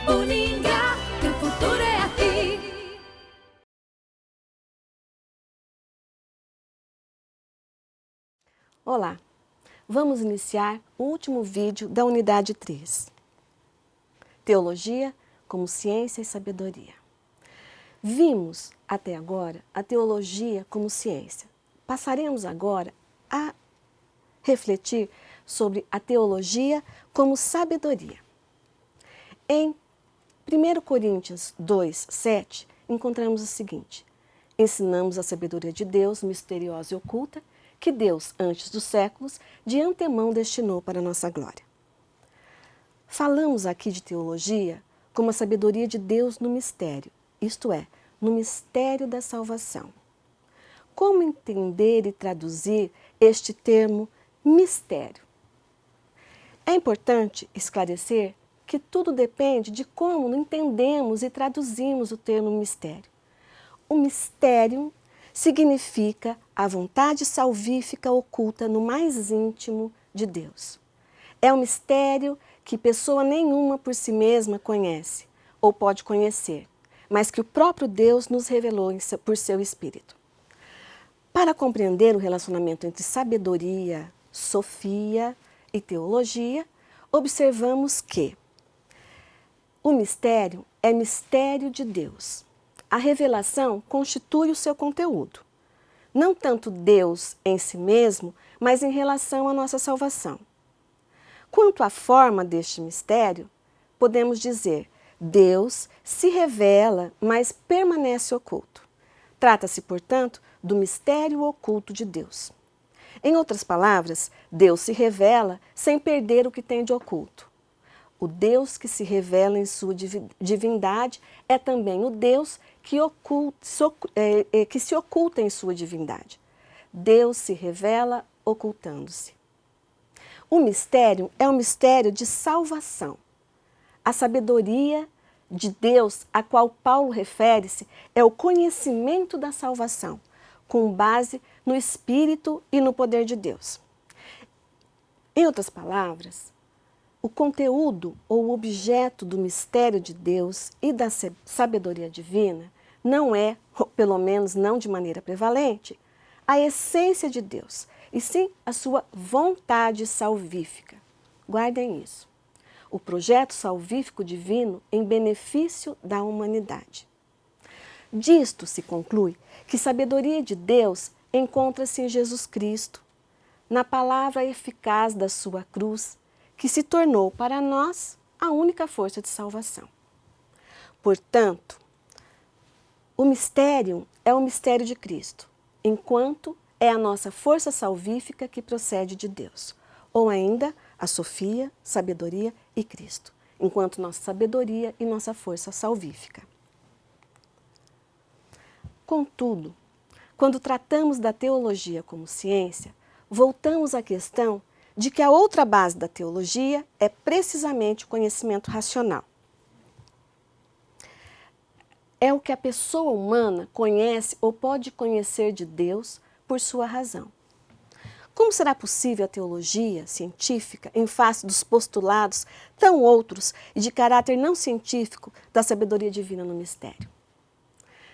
Uningá, que o futuro é aqui. Olá, vamos iniciar o último vídeo da unidade 3. Teologia como ciência e sabedoria. Vimos até agora a teologia como ciência. Passaremos agora a refletir sobre a teologia como sabedoria. Em 1 Coríntios 2, 7, encontramos o seguinte: ensinamos a sabedoria de Deus, misteriosa e oculta, que Deus, antes dos séculos, de antemão destinou para a nossa glória. Falamos aqui de teologia como a sabedoria de Deus no mistério, isto é, no mistério da salvação. Como entender e traduzir este termo mistério? É importante esclarecer que tudo depende de como entendemos e traduzimos o termo mistério. O mistério significa a vontade salvífica oculta no mais íntimo de Deus. É um mistério que pessoa nenhuma por si mesma conhece ou pode conhecer, mas que o próprio Deus nos revelou por seu Espírito. Para compreender o relacionamento entre sabedoria, sofia e teologia, observamos que o mistério é mistério de Deus. A revelação constitui o seu conteúdo. Não tanto Deus em si mesmo, mas em relação à nossa salvação. Quanto à forma deste mistério, podemos dizer: Deus se revela, mas permanece oculto. Trata-se, portanto, do mistério oculto de Deus. Em outras palavras, Deus se revela sem perder o que tem de oculto. O Deus que se revela em sua divindade é também o Deus que se oculta em sua divindade. Deus se revela ocultando-se. O mistério é um mistério de salvação. A sabedoria de Deus a qual Paulo refere-se é o conhecimento da salvação, com base no Espírito e no poder de Deus. Em outras palavras, o conteúdo ou objeto do mistério de Deus e da sabedoria divina não é, ou pelo menos não de maneira prevalente, a essência de Deus, e sim a sua vontade salvífica. Guardem isso. O projeto salvífico divino em benefício da humanidade. Disto se conclui que sabedoria de Deus encontra-se em Jesus Cristo, na palavra eficaz da sua cruz, que se tornou para nós a única força de salvação. Portanto, o mistério é o mistério de Cristo, enquanto é a nossa força salvífica que procede de Deus, ou ainda a sofia, sabedoria e Cristo, enquanto nossa sabedoria e nossa força salvífica. Contudo, quando tratamos da teologia como ciência, voltamos à questão de que a outra base da teologia é precisamente o conhecimento racional. É o que a pessoa humana conhece ou pode conhecer de Deus por sua razão. Como será possível a teologia científica em face dos postulados tão outros e de caráter não científico da sabedoria divina no mistério?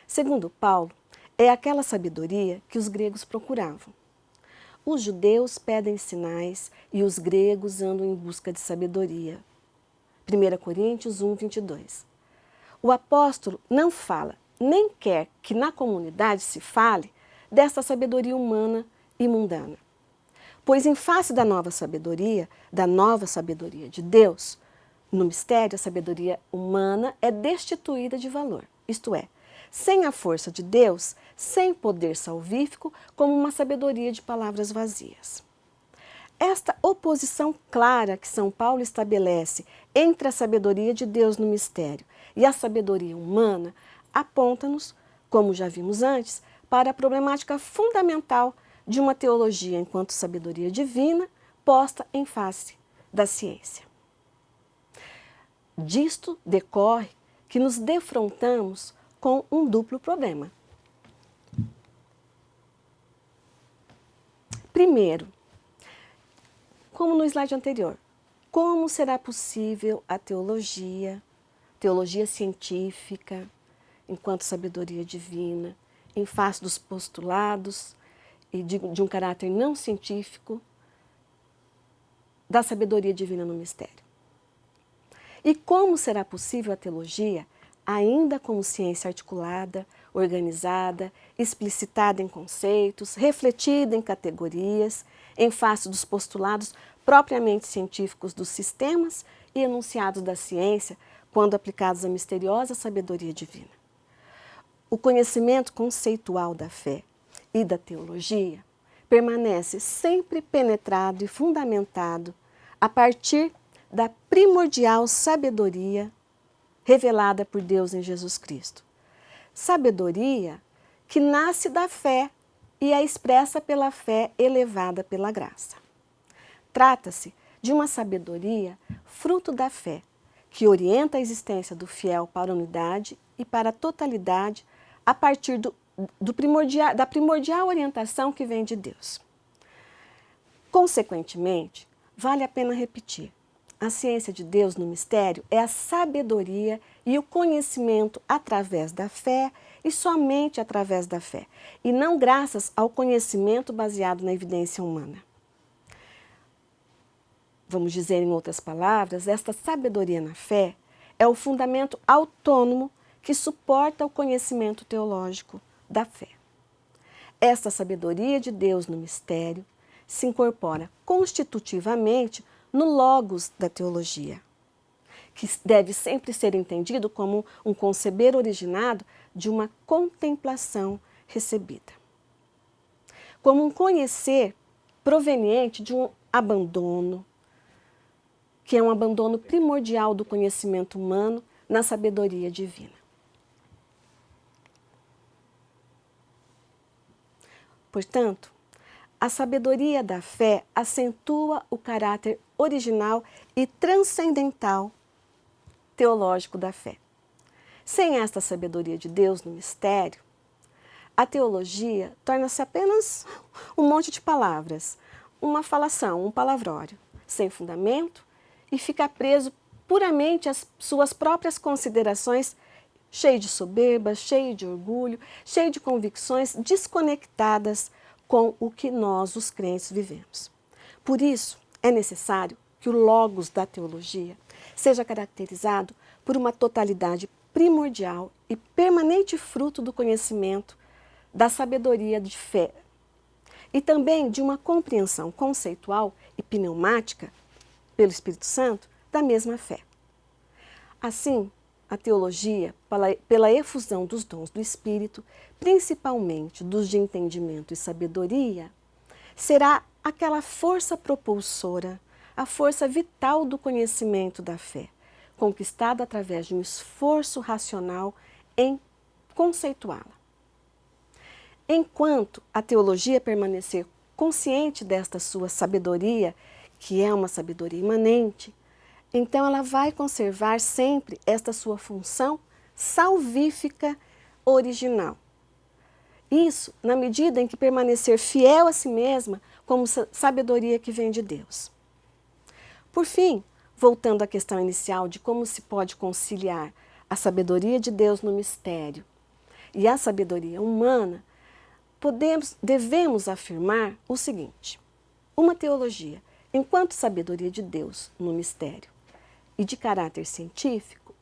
Segundo Paulo, é aquela sabedoria que os gregos procuravam. Os judeus pedem sinais e os gregos andam em busca de sabedoria. 1 Coríntios 1, 22. O apóstolo não fala, nem quer que na comunidade se fale desta sabedoria humana e mundana. Pois em face da nova sabedoria de Deus, no mistério a sabedoria humana é destituída de valor, isto é, sem a força de Deus, sem poder salvífico, como uma sabedoria de palavras vazias. Esta oposição clara que São Paulo estabelece entre a sabedoria de Deus no mistério e a sabedoria humana aponta-nos, como já vimos antes, para a problemática fundamental de uma teologia enquanto sabedoria divina posta em face da ciência. Disto decorre que nos defrontamos com um duplo problema. Primeiro, como no slide anterior, como será possível a teologia teologia científica, enquanto sabedoria divina, em face dos postulados e de um caráter não científico da sabedoria divina no mistério. E como será possível a teologia, ainda como ciência articulada, organizada, explicitada em conceitos, refletida em categorias, em face dos postulados propriamente científicos dos sistemas e enunciados da ciência, quando aplicados à misteriosa sabedoria divina? O conhecimento conceitual da fé e da teologia permanece sempre penetrado e fundamentado a partir da primordial sabedoria revelada por Deus em Jesus Cristo. Sabedoria que nasce da fé e é expressa pela fé elevada pela graça. Trata-se de uma sabedoria fruto da fé, que orienta a existência do fiel para a unidade e para a totalidade a partir da primordial orientação que vem de Deus. Consequentemente, vale a pena repetir, a ciência de Deus no mistério é a sabedoria e o conhecimento através da fé e somente através da fé, e não graças ao conhecimento baseado na evidência humana. Vamos dizer em outras palavras, esta sabedoria na fé é o fundamento autônomo que suporta o conhecimento teológico da fé. Esta sabedoria de Deus no mistério se incorpora constitutivamente no logos da teologia, que deve sempre ser entendido como um conceber originado de uma contemplação recebida, como um conhecer proveniente de um abandono, que é um abandono primordial do conhecimento humano na sabedoria divina. Portanto, a sabedoria da fé acentua o caráter original e transcendental teológico da fé. Sem esta sabedoria de Deus no mistério, a teologia torna-se apenas um monte de palavras, uma falação, um palavrório, sem fundamento, e fica preso puramente às suas próprias considerações, cheio de soberba, cheio de orgulho, cheio de convicções desconectadas com o que nós, os crentes, vivemos. Por isso, é necessário que o logos da teologia seja caracterizado por uma totalidade primordial e permanente fruto do conhecimento, da sabedoria de fé e também de uma compreensão conceitual e pneumática, pelo Espírito Santo, da mesma fé. Assim, a teologia, pela efusão dos dons do Espírito, principalmente dos de entendimento e sabedoria, será aquela força propulsora, a força vital do conhecimento da fé, conquistada através de um esforço racional em conceituá-la. Enquanto a teologia permanecer consciente desta sua sabedoria, que é uma sabedoria imanente, então ela vai conservar sempre esta sua função salvífica original. Isso na medida em que permanecer fiel a si mesma como sabedoria que vem de Deus. Por fim, voltando à questão inicial de como se pode conciliar a sabedoria de Deus no mistério e a sabedoria humana, devemos afirmar o seguinte: uma teologia, enquanto sabedoria de Deus no mistério e de caráter científico,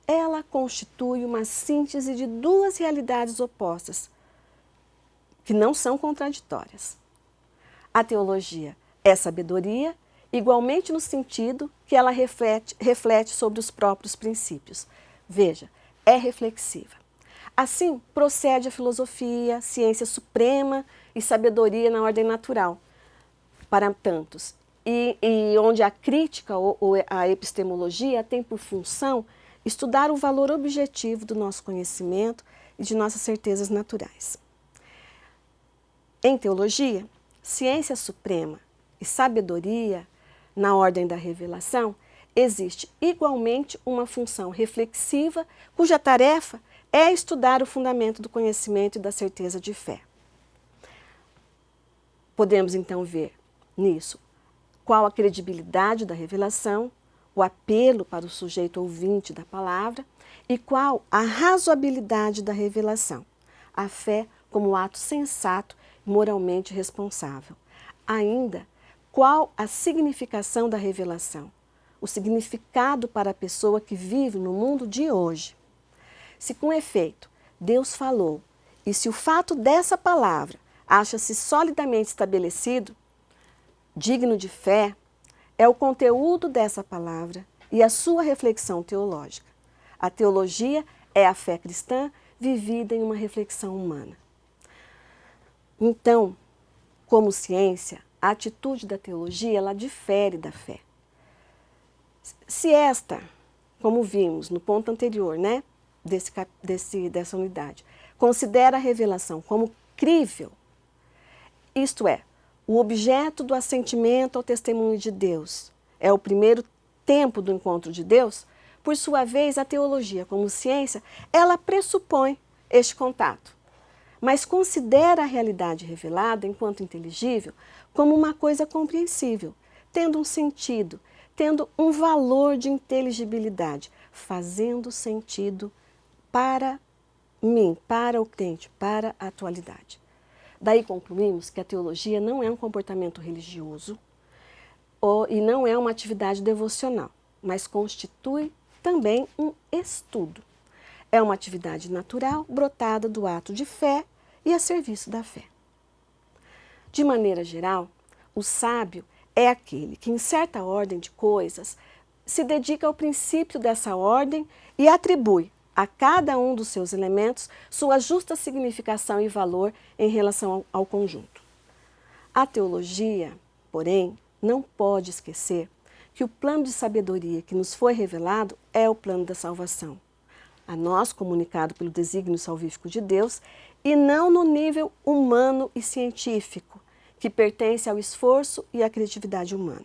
ela constitui uma síntese de duas realidades opostas, que não são contraditórias. A teologia é sabedoria, igualmente no sentido que ela reflete sobre os próprios princípios. Veja, é reflexiva. Assim, procede a filosofia, ciência suprema e sabedoria na ordem natural, para tantos, e onde a crítica ou a epistemologia tem por função estudar o valor objetivo do nosso conhecimento e de nossas certezas naturais. Em teologia, ciência suprema e sabedoria, na ordem da revelação, existe igualmente uma função reflexiva, cuja tarefa é estudar o fundamento do conhecimento e da certeza de fé. Podemos então ver nisso qual a credibilidade da revelação, o apelo para o sujeito ouvinte da palavra e qual a razoabilidade da revelação. A fé como ato sensato e moralmente responsável. Ainda, qual a significação da revelação? O significado para a pessoa que vive no mundo de hoje. Se com efeito Deus falou e se o fato dessa palavra acha-se solidamente estabelecido, digno de fé, é o conteúdo dessa palavra e a sua reflexão teológica. A teologia é a fé cristã vivida em uma reflexão humana. Então, como ciência, a atitude da teologia ela difere da fé. Se esta, como vimos no ponto anterior, né, dessa unidade, considera a revelação como crível, isto é, o objeto do assentimento ao testemunho de Deus, é o primeiro tempo do encontro de Deus, por sua vez, a teologia, como ciência, ela pressupõe este contato, mas considera a realidade revelada, enquanto inteligível, como uma coisa compreensível, tendo um sentido, tendo um valor de inteligibilidade, fazendo sentido para mim, para o crente, para a atualidade. Daí concluímos que a teologia não é um comportamento religioso e não é uma atividade devocional, mas constitui também um estudo. É uma atividade natural brotada do ato de fé e a serviço da fé. De maneira geral, o sábio é aquele que, em certa ordem de coisas, se dedica ao princípio dessa ordem e atribui a cada um dos seus elementos sua justa significação e valor em relação ao conjunto. A teologia, porém, não pode esquecer que o plano de sabedoria que nos foi revelado é o plano da salvação, a nós comunicado pelo desígnio salvífico de Deus e não no nível humano e científico, que pertence ao esforço e à criatividade humana.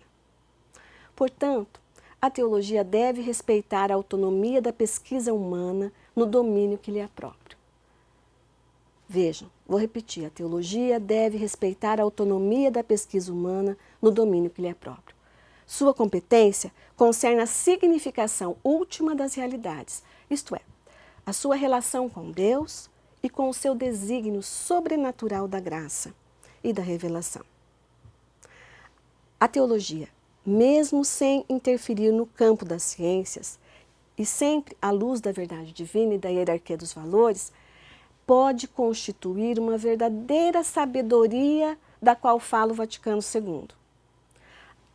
Portanto, a teologia deve respeitar a autonomia da pesquisa humana no domínio que lhe é próprio. Vejam, vou repetir, a teologia deve respeitar a autonomia da pesquisa humana no domínio que lhe é próprio. Sua competência concerne a significação última das realidades, isto é, a sua relação com Deus e com o seu desígnio sobrenatural da graça e da revelação. A teologia, mesmo sem interferir no campo das ciências e sempre à luz da verdade divina e da hierarquia dos valores, pode constituir uma verdadeira sabedoria da qual fala o Vaticano II.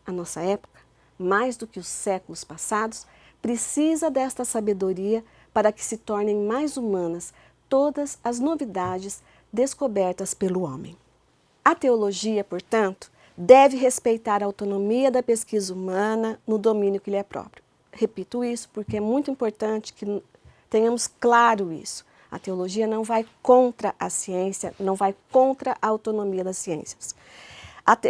A nossa época, mais do que os séculos passados, precisa desta sabedoria para que se tornem mais humanas todas as novidades descobertas pelo homem. A teologia, portanto, deve respeitar a autonomia da pesquisa humana no domínio que lhe é próprio. Repito isso porque é muito importante que tenhamos claro isso. A teologia não vai contra a ciência, não vai contra a autonomia das ciências.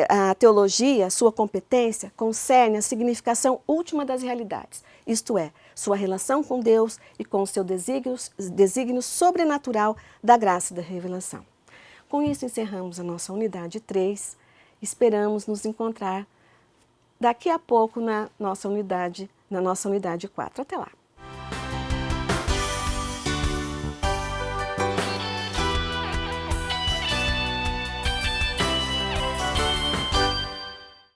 A teologia, sua competência, concerne a significação última das realidades, isto é, sua relação com Deus e com o seu desígnio sobrenatural da graça e da revelação. Com isso, encerramos a nossa unidade 3. Esperamos nos encontrar daqui a pouco na nossa unidade 4. Até lá!